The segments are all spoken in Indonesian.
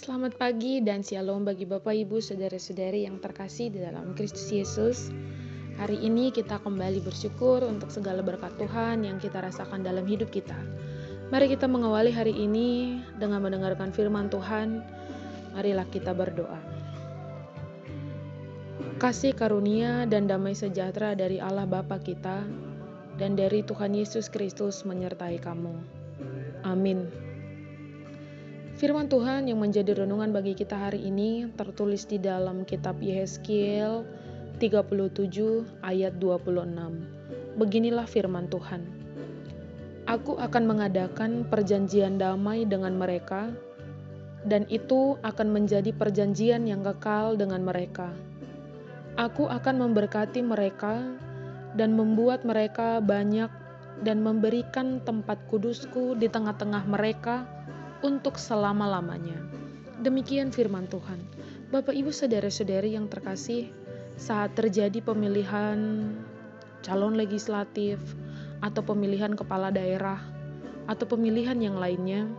Selamat pagi dan shalom bagi Bapak Ibu Saudara-saudari yang terkasih di dalam Kristus Yesus. Hari ini kita kembali bersyukur untuk segala berkat Tuhan yang kita rasakan dalam hidup kita. Mari kita mengawali hari ini dengan mendengarkan firman Tuhan. Marilah kita berdoa. Kasih karunia dan damai sejahtera dari Allah Bapa kita dan dari Tuhan Yesus Kristus menyertai kamu. Amin. Firman Tuhan yang menjadi renungan bagi kita hari ini tertulis di dalam kitab Yehezkiel 37 ayat 26. Beginilah firman Tuhan. Aku akan mengadakan perjanjian damai dengan mereka, dan itu akan menjadi perjanjian yang kekal dengan mereka. Aku akan memberkati mereka dan membuat mereka banyak dan memberikan tempat kudusku di tengah-tengah mereka untuk selama-lamanya. Demikian firman Tuhan. Bapak Ibu Saudara-saudari yang terkasih, saat terjadi pemilihan calon legislatif atau pemilihan kepala daerah atau pemilihan yang lainnya,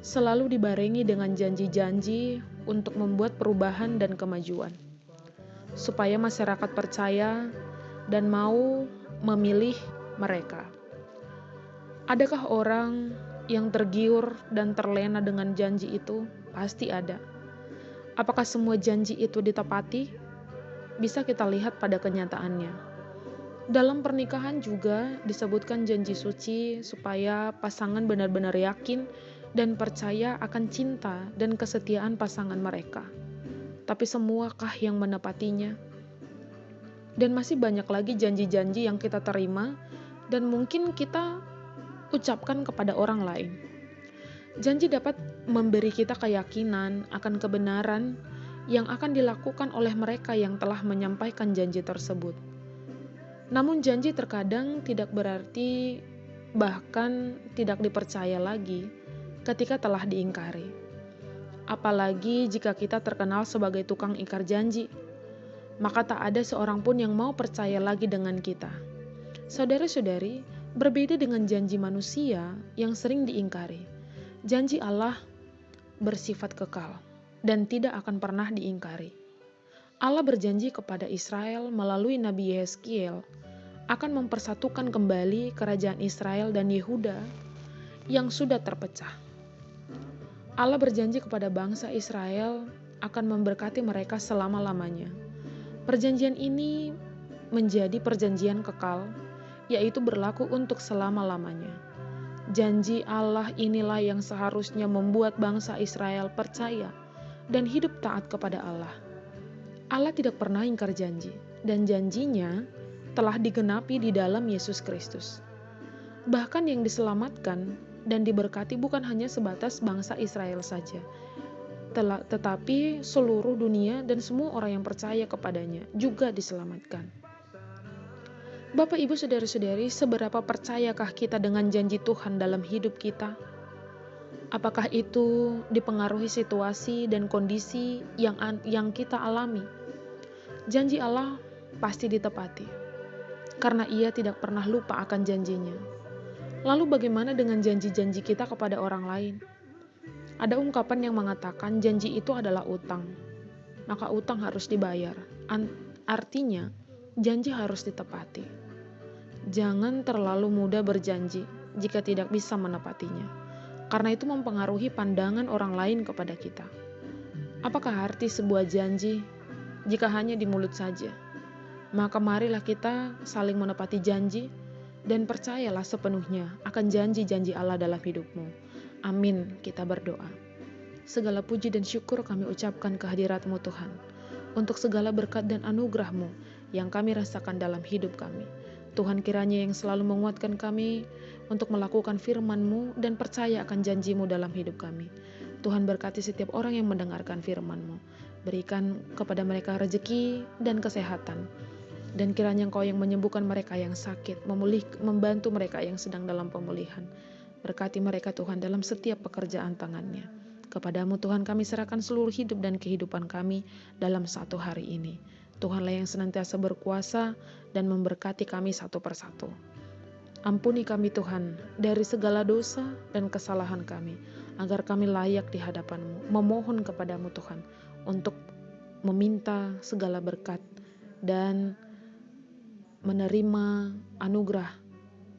selalu dibarengi dengan janji-janji untuk membuat perubahan dan kemajuan, supaya masyarakat percaya dan mau memilih mereka. Adakah orang yang tergiur dan terlena dengan janji itu? Pasti ada. Apakah semua janji itu ditepati? Bisa kita lihat pada kenyataannya. Dalam pernikahan juga disebutkan janji suci supaya pasangan benar-benar yakin dan percaya akan cinta dan kesetiaan pasangan mereka. Tapi semuakah yang menepatinya? Dan masih banyak lagi janji-janji yang kita terima dan mungkin kita ucapkan kepada orang lain. Janji dapat memberi kita keyakinan akan kebenaran yang akan dilakukan oleh mereka yang telah menyampaikan janji tersebut. Namun janji terkadang tidak berarti bahkan tidak dipercaya lagi ketika telah diingkari. Apalagi jika kita terkenal sebagai tukang ingkar janji, maka tak ada seorang pun yang mau percaya lagi dengan kita. Saudara-saudari, berbeda dengan janji manusia yang sering diingkari. Janji Allah bersifat kekal dan tidak akan pernah diingkari. Allah berjanji kepada Israel melalui Nabi Yehezkiel akan mempersatukan kembali kerajaan Israel dan Yehuda yang sudah terpecah. Allah berjanji kepada bangsa Israel akan memberkati mereka selama-lamanya. Perjanjian ini menjadi perjanjian kekal, yaitu berlaku untuk selama-lamanya. Janji Allah inilah yang seharusnya membuat bangsa Israel percaya dan hidup taat kepada Allah. Allah tidak pernah ingkar janji, dan janjinya telah digenapi di dalam Yesus Kristus. Bahkan yang diselamatkan dan diberkati bukan hanya sebatas bangsa Israel saja, tetapi seluruh dunia dan semua orang yang percaya kepadanya juga diselamatkan. Bapak, Ibu, Saudara-saudari, seberapa percayakah kita dengan janji Tuhan dalam hidup kita? Apakah itu dipengaruhi situasi dan kondisi yang kita alami? Janji Allah pasti ditepati, karena Ia tidak pernah lupa akan janjinya. Lalu bagaimana dengan janji-janji kita kepada orang lain? Ada ungkapan yang mengatakan janji itu adalah utang, maka utang harus dibayar. Artinya, janji harus ditepati. Jangan terlalu mudah berjanji jika tidak bisa menepatinya, karena itu mempengaruhi pandangan orang lain kepada kita. Apakah arti sebuah janji jika hanya di mulut saja? Maka marilah kita saling menepati janji dan percayalah sepenuhnya akan janji-janji Allah dalam hidupmu. Amin, kita berdoa. Segala puji dan syukur kami ucapkan kehadirat-Mu Tuhan, untuk segala berkat dan anugerah-Mu yang kami rasakan dalam hidup kami. Tuhan, kiranya yang selalu menguatkan kami untuk melakukan firman-Mu dan percaya akan janji-Mu dalam hidup kami. Tuhan, berkati setiap orang yang mendengarkan firman-Mu. Berikan kepada mereka rezeki dan kesehatan. Dan kiranya Engkau yang menyembuhkan mereka yang sakit, membantu mereka yang sedang dalam pemulihan. Berkati mereka Tuhan dalam setiap pekerjaan tangannya. Kepadamu Tuhan kami serahkan seluruh hidup dan kehidupan kami dalam satu hari ini. Tuhanlah yang senantiasa berkuasa dan memberkati kami satu persatu. Ampuni kami Tuhan dari segala dosa dan kesalahan kami. agar kami layak di hadapan-Mu, memohon kepadamu Tuhan untuk meminta segala berkat dan menerima anugerah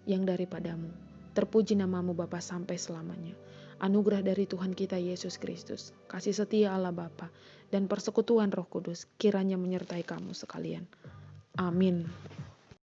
yang daripadamu. Terpuji namamu Bapa sampai selamanya. Anugerah dari Tuhan kita Yesus Kristus, kasih setia Allah Bapa, dan persekutuan Roh Kudus kiranya menyertai kamu sekalian. Amin.